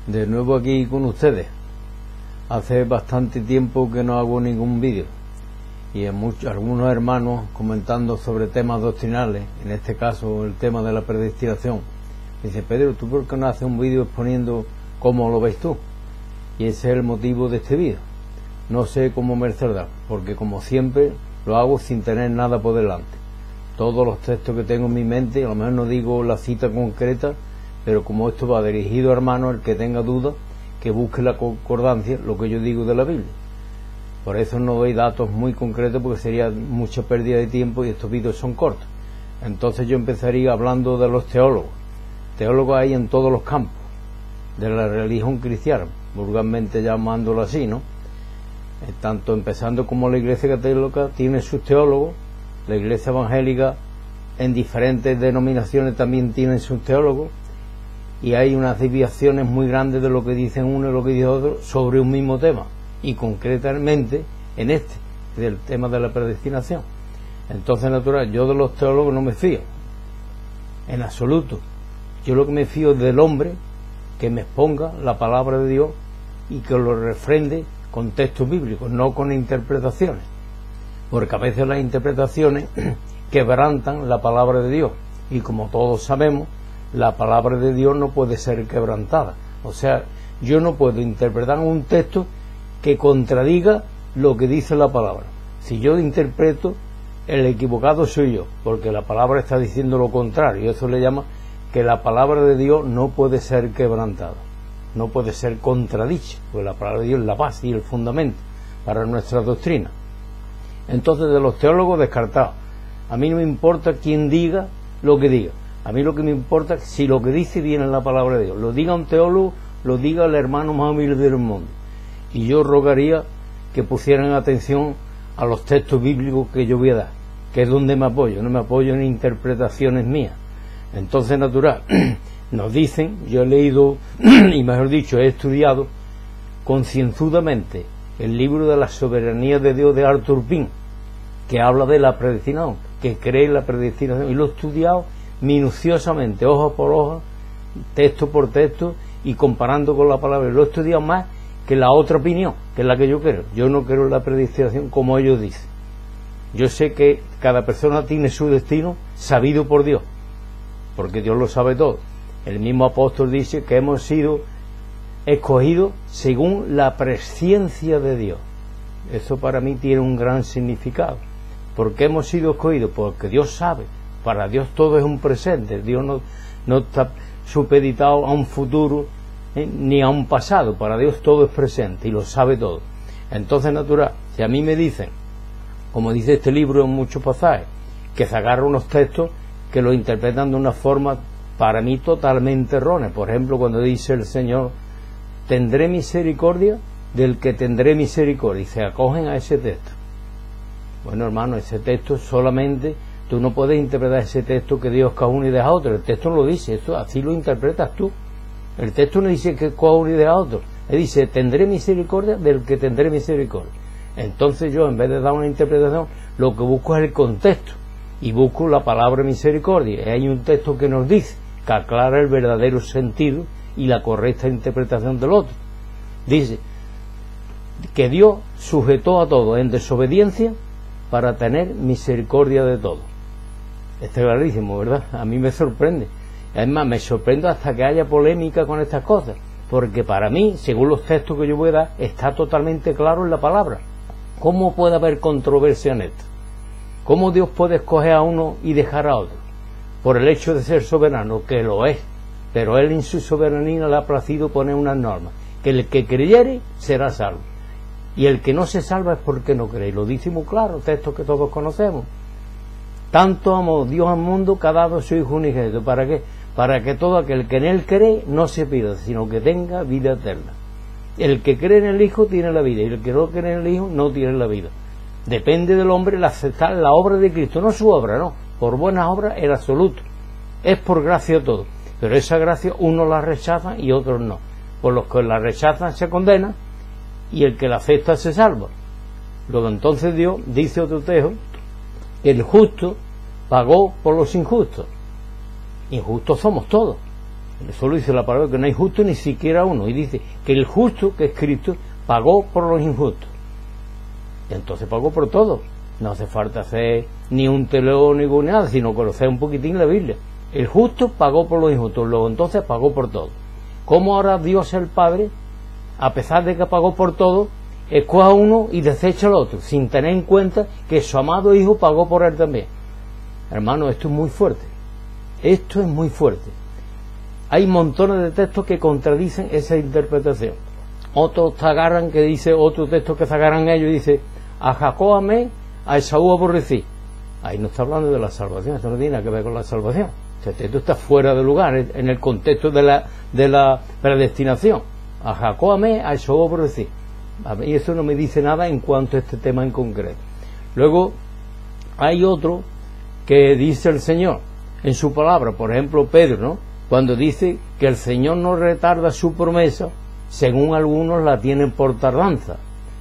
De nuevo aquí con ustedes. Hace bastante tiempo que no hago ningún vídeo y algunos hermanos comentando sobre temas doctrinales, en este caso el tema de la predestinación, dice: Pedro, ¿tú por qué no haces un vídeo exponiendo cómo lo ves tú? Y ese es el motivo de este vídeo. No sé cómo me saldrá, porque como siempre lo hago sin tener nada por delante. Todos los textos que tengo en mi mente, a lo mejor no digo la cita concreta, pero como esto va dirigido a hermanos, el que tenga dudas, que busque la concordancia, lo que yo digo de la Biblia. Por eso no doy datos muy concretos, porque sería mucha pérdida de tiempo y estos vídeos son cortos. Entonces yo empezaría hablando de los teólogos. Teólogos hay en todos los campos de la religión cristiana, vulgarmente llamándolo así, ¿no? Tanto empezando como la Iglesia Católica tiene sus teólogos, la Iglesia Evangélica en diferentes denominaciones también tienen sus teólogos, y hay unas desviaciones muy grandes de lo que dicen uno y lo que dice otro sobre un mismo tema, y concretamente en este, del tema de la predestinación. Entonces, natural, yo de los teólogos no me fío en absoluto. Yo lo que me fío es del hombre que me exponga la palabra de Dios y que lo refrende con textos bíblicos, no con interpretaciones, porque a veces las interpretaciones quebrantan la palabra de Dios, y como todos sabemos, la palabra de Dios no puede ser quebrantada. O sea, yo no puedo interpretar un texto que contradiga lo que dice la palabra. Si yo interpreto, el equivocado soy yo, porque la palabra está diciendo lo contrario, y eso le llama que la palabra de Dios no puede ser quebrantada, no puede ser contradicha, porque la palabra de Dios es la base y el fundamento para nuestra doctrina. Entonces, de los teólogos descartados, a mí no me importa quién diga lo que diga. A mí lo que me importa es si lo que dice viene en la palabra de Dios. Lo diga un teólogo, lo diga el hermano más humilde del mundo. Y yo rogaría que pusieran atención a los textos bíblicos que yo voy a dar, que es donde me apoyo. No me apoyo en interpretaciones mías. Entonces, natural, nos dicen, yo he leído, y mejor dicho, he estudiado concienzudamente el libro de la soberanía de Dios de Arthur Pym, que habla de la predestinación, que cree en la predestinación, y lo he estudiado minuciosamente, hoja por hoja, texto por texto, y comparando con la palabra. Lo he estudiado más que la otra opinión, que es la que yo creo. Yo no creo en la predestinación como ellos dicen. Yo sé que cada persona tiene su destino sabido por Dios, porque Dios lo sabe todo. El mismo apóstol dice que hemos sido escogidos según la presciencia de Dios. Eso para mí tiene un gran significado. ¿Por qué hemos sido escogidos? Porque Dios sabe. Para Dios todo es un presente. Dios no está supeditado a un futuro ni a un pasado. Para Dios todo es presente y lo sabe todo. Entonces, natural, si a mí me dicen, como dice este libro en muchos pasajes, que se agarran unos textos que lo interpretan de una forma para mí totalmente errónea. Por ejemplo, cuando dice el Señor: tendré misericordia del que tendré misericordia, y se acogen a ese texto. Bueno, hermano, ese texto solamente, tú no puedes interpretar ese texto que Dios coja uno y deja otro. El texto no lo dice, eso así lo interpretas tú. El texto no dice que coja uno y deja otro, le dice: tendré misericordia del que tendré misericordia. Entonces yo, en vez de dar una interpretación, lo que busco es el contexto, y busco la palabra misericordia. Y hay un texto que nos dice, que aclara el verdadero sentido y la correcta interpretación del otro. Dice que Dios sujetó a todo en desobediencia para tener misericordia de todo. Está clarísimo, ¿verdad? A mí me sorprende. Además, me sorprende hasta que haya polémica con estas cosas, porque para mí, según los textos que yo voy a dar, está totalmente claro en la palabra. ¿Cómo puede haber controversia en esto? ¿Cómo Dios puede escoger a uno y dejar a otro? Por el hecho de ser soberano, que lo es, pero Él en su soberanía le ha placido poner unas normas, que el que creyere será salvo, y el que no se salva es porque no cree. Lo dice muy claro, textos que todos conocemos. Tanto amó Dios al mundo que ha dado a su Hijo unigénito. ¿Para qué? Para que todo aquel que en Él cree no se pierda, sino que tenga vida eterna. El que cree en el Hijo tiene la vida, y el que no cree en el Hijo no tiene la vida. Depende del hombre el aceptar la obra de Cristo, no su obra, no. Por buenas obras en absoluto. Es por gracia todo. Pero esa gracia unos la rechazan y otros no. Por los que la rechazan se condenan, y el que la acepta se salva. Luego entonces Dios, dice otro texto, que el justo pagó por los injustos. Injustos somos todos. Solo dice la palabra que no hay justo ni siquiera uno, y dice que el justo, que es Cristo, pagó por los injustos. Y entonces pagó por todo. No hace falta hacer ni un teológico ni nada, sino conocer un poquitín la Biblia. El justo pagó por los injustos, luego entonces pagó por todo. ¿Cómo ahora Dios el Padre, a pesar de que pagó por todo, escoge a uno y desecha al otro, sin tener en cuenta que su amado Hijo pagó por él también? Hermano, esto es muy fuerte. Esto es muy fuerte. Hay montones de textos que contradicen esa interpretación. Otros se agarran, que dice, otros textos que se agarran ellos, y dice: a Jacob amé, a Esaú aborrecí. Ahí no está hablando de la salvación, eso no tiene nada que ver con la salvación. Este texto está fuera de lugar en el contexto de la predestinación. A Jacob amé, a Esaú aborrecí. Y eso no me dice nada en cuanto a este tema en concreto. Luego hay otro que dice el Señor en su palabra, por ejemplo Pedro, ¿no?, cuando dice que el Señor no retarda su promesa, según algunos la tienen por tardanza,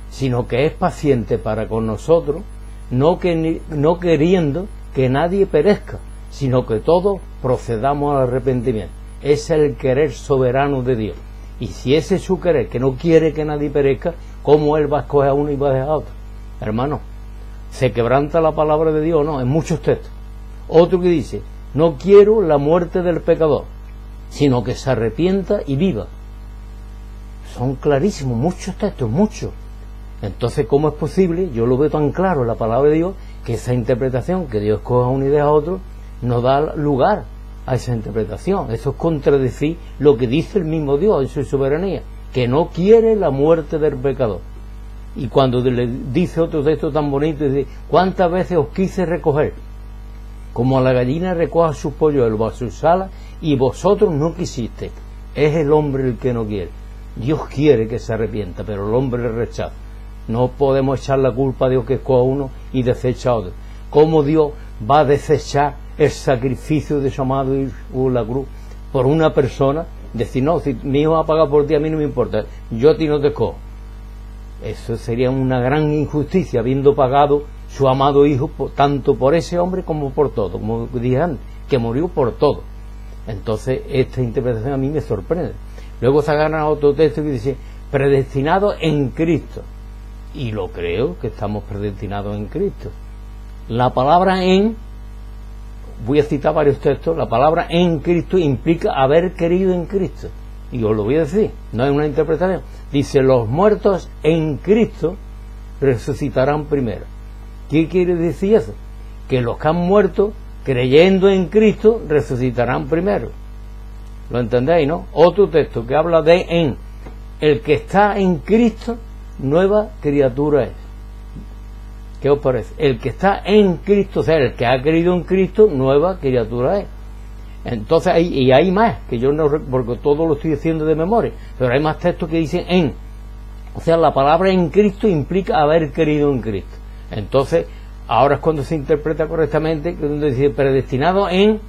sino que es paciente para con nosotros, no queriendo que nadie perezca, sino que todos procedamos al arrepentimiento. Es el querer soberano de Dios. Y si ese es su querer, que no quiere que nadie perezca, ¿cómo Él va a escoger a uno y va a dejar a otro? Hermano, se quebranta la palabra de Dios, no, en muchos textos. Otro que dice: no quiero la muerte del pecador, sino que se arrepienta y viva. Son clarísimos, muchos textos, muchos. Entonces, ¿cómo es posible? Yo lo veo tan claro en la palabra de Dios, que esa interpretación, que Dios coja a uno y deja a otro, no da lugar a esa interpretación. Eso es contradecir lo que dice el mismo Dios en su soberanía, que no quiere la muerte del pecador. Y cuando le dice otro texto tan bonito, dice: ¿cuántas veces os quise recoger? Como a la gallina recoja sus polluelos a sus alas, y vosotros no quisisteis. Es el hombre el que no quiere. Dios quiere que se arrepienta, pero el hombre le rechaza. No podemos echar la culpa a Dios, que escoja a uno y desecha a otro. ¿Cómo Dios va a desechar el sacrificio de su amado Hijo en la cruz por una persona? Decir: no, si mi hijo ha pagado por ti, a mí no me importa, yo a ti no te escojo. Eso sería una gran injusticia, habiendo pagado su amado Hijo tanto por ese hombre como por todo, como dije antes, que murió por todo. Entonces esta interpretación a mí me sorprende. Luego se agarra otro texto que dice: predestinado en Cristo. Y lo creo, que estamos predestinados en Cristo. La palabra en, voy a citar varios textos, la palabra en Cristo implica haber querido en Cristo. Y os lo voy a decir, no es una interpretación. Dice: los muertos en Cristo resucitarán primero. ¿Qué quiere decir eso? Que los que han muerto creyendo en Cristo resucitarán primero. ¿Lo entendéis, no? Otro texto que habla de en. El que está en Cristo, nueva criatura es. ¿Qué os parece? El que está en Cristo, o sea, el que ha creído en Cristo, nueva criatura es. Entonces, hay más, que yo no, porque todo lo estoy diciendo de memoria, pero hay más textos que dicen en. O sea, la palabra en Cristo implica haber creído en Cristo. Entonces, ahora es cuando se interpreta correctamente, que donde dice predestinado en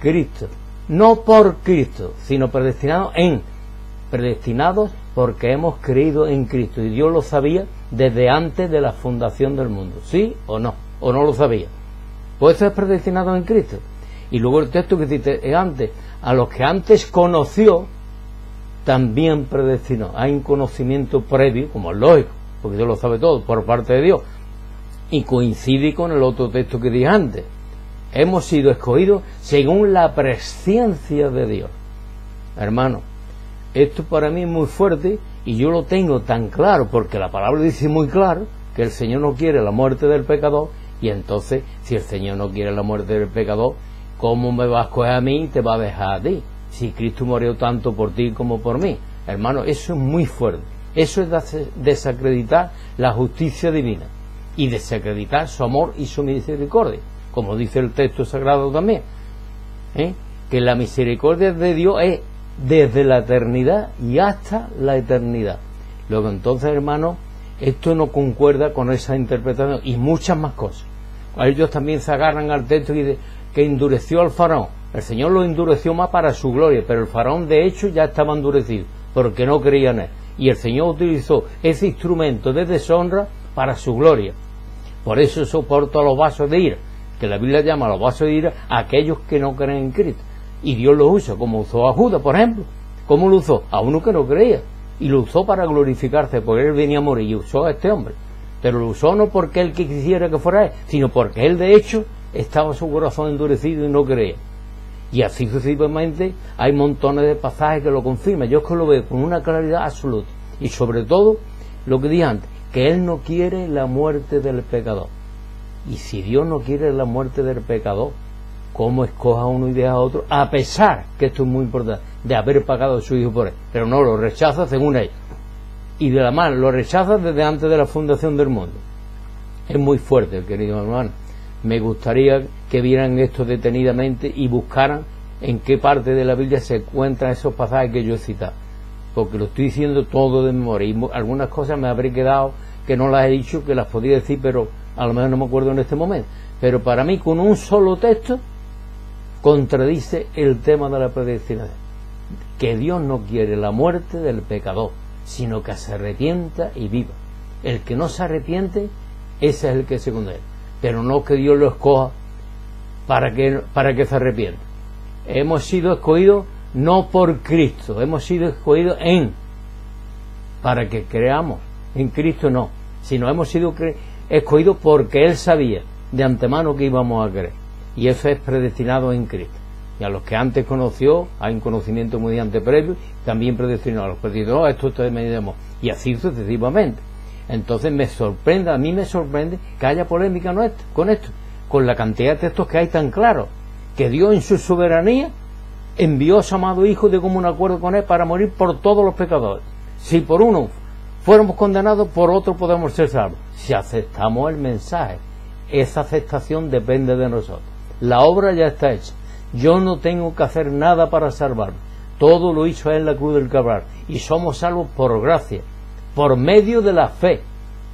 Cristo. No por Cristo, sino predestinado en. Predestinados porque hemos creído en Cristo. Y Dios lo sabía desde antes de la fundación del mundo. ¿Sí o no? ¿O no lo sabía? Pues eso es predestinado en Cristo. Y luego el texto que dice antes: a los que antes conoció, también predestinó. Hay un conocimiento previo, como es lógico, porque Dios lo sabe todo, por parte de Dios. Y coincide con el otro texto que dije antes: hemos sido escogidos según la presciencia de Dios. Hermano, esto para mí es muy fuerte, y yo lo tengo tan claro, porque la palabra dice muy claro que el Señor no quiere la muerte del pecador. Y entonces, si el Señor no quiere la muerte del pecador, ¿cómo me va a escoger a mí y te va a dejar a ti? Si Cristo murió tanto por ti como por mí. Hermano, eso es muy fuerte. Eso es desacreditar la justicia divina y desacreditar su amor y su misericordia, como dice el texto sagrado también, que la misericordia de Dios es desde la eternidad y hasta la eternidad. Luego entonces, hermano, esto no concuerda con esa interpretación y muchas más cosas. Ellos también se agarran al texto y dicen que endureció al faraón. El Señor lo endureció más para su gloria, pero el faraón de hecho ya estaba endurecido porque no creía en él, y el Señor utilizó ese instrumento de deshonra para su gloria. Por eso soporta los vasos de ira, que la Biblia llama los vasos de ira a aquellos que no creen en Cristo. y Dios lo usa, como usó a Judas, por ejemplo. ¿Cómo lo usó? A uno que no creía, y lo usó para glorificarse, porque él venía a morir, y usó a este hombre. Pero lo usó no porque él quisiera que fuera él, sino porque él de hecho estaba su corazón endurecido y no creía. Y así sucesivamente hay montones de pasajes que lo confirman. Yo es que lo veo con una claridad absoluta. Y sobre todo, lo que dije antes, que él no quiere la muerte del pecador. Y si Dios no quiere la muerte del pecador, ¿cómo escoja a uno y deja a otro? A pesar, que esto es muy importante, de haber pagado a su hijo por él. Pero no, lo rechaza según él. Y de la mano, lo rechaza desde antes de la fundación del mundo. Es muy fuerte, querido hermano. Me gustaría que vieran esto detenidamente y buscaran en qué parte de la Biblia se encuentran esos pasajes que yo he citado, porque lo estoy diciendo todo de memoria, y algunas cosas me habré quedado que no las he dicho, que las podía decir, pero a lo mejor no me acuerdo en este momento. Pero para mí, con un solo texto contradice el tema de la predestinación, que Dios no quiere la muerte del pecador, sino que se arrepienta y viva. El que no se arrepiente, ese es el que se condena, pero no que Dios lo escoja para que se arrepienta. Hemos sido escogidos no por Cristo, hemos sido escogidos para que creamos en Cristo, no, sino hemos sido escogidos porque Él sabía de antemano que íbamos a creer, y eso es predestinado en Cristo. Y a los que antes conoció, hay un conocimiento mediante previo, también predestinado. A los predestinados, esto ustedes me dirán, y así sucesivamente. Entonces a mí me sorprende que haya polémica con esto, con la cantidad de textos que hay tan claros, que Dios en su soberanía envió a su amado Hijo de común acuerdo con Él para morir por todos los pecadores. Si por uno fuéramos condenados, por otro podemos ser salvos, si aceptamos el mensaje. Esa aceptación depende de nosotros. La obra ya está hecha. Yo no tengo que hacer nada para salvarme. Todo lo hizo Él en la cruz del Calvario, y somos salvos por gracia, por medio de la fe,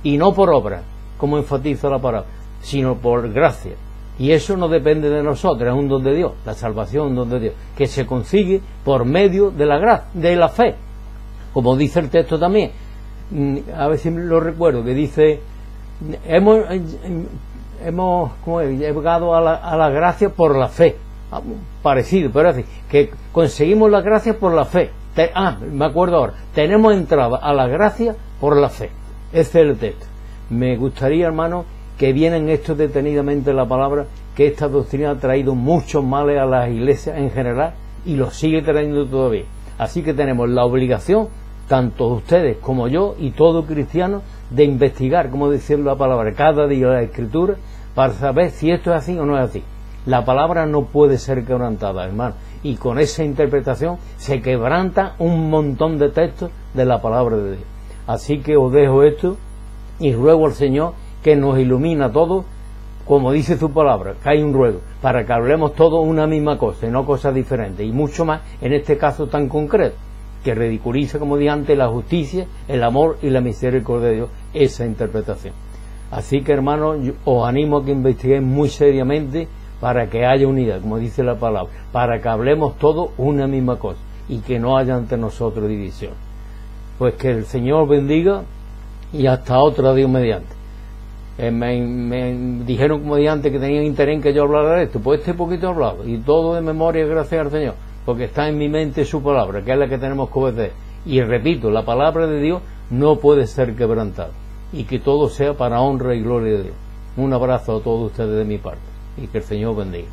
y no por obra, como enfatiza la palabra, sino por gracia. Y eso no depende de nosotros, es un don de Dios. La salvación es un don de Dios, que se consigue por medio de la gracia, de la fe, como dice el texto también. A ver si lo recuerdo, que dice: hemos llegado a la gracia por la fe. Parecido, pero es decir, que conseguimos la gracia por la fe. Me acuerdo ahora, tenemos entrada a la gracia por la fe. Ese es el texto. Me gustaría, hermano, que vieran esto detenidamente la palabra, que esta doctrina ha traído muchos males a las iglesias en general y los sigue trayendo todavía. Así que tenemos la obligación, tanto ustedes como yo y todo cristiano, de investigar, como dice la palabra, cada día la Escritura, para saber si esto es así o no es así. La palabra no puede ser quebrantada, hermano, y con esa interpretación se quebranta un montón de textos de la palabra de Dios. Así que os dejo esto y ruego al Señor que nos ilumina a todos, como dice su palabra, que hay un ruego, para que hablemos todos una misma cosa y no cosas diferentes, y mucho más en este caso tan concreto, que ridiculiza, como dije antes, la justicia, el amor y la misericordia de Dios, esa interpretación. Así que, hermanos, os animo a que investiguéis muy seriamente, para que haya unidad, como dice la palabra, para que hablemos todos una misma cosa y que no haya entre nosotros división. Pues que el Señor bendiga, y hasta otro Dios mediante. Me dijeron, como dije antes, que tenían interés en que yo hablara de esto. Pues este poquito he hablado, y todo de memoria, gracias al Señor, porque está en mi mente su palabra, que es la que tenemos que obedecer. Y repito, la palabra de Dios no puede ser quebrantada, y que todo sea para honra y gloria de Dios. Un abrazo a todos ustedes de mi parte, y que el Señor bendiga.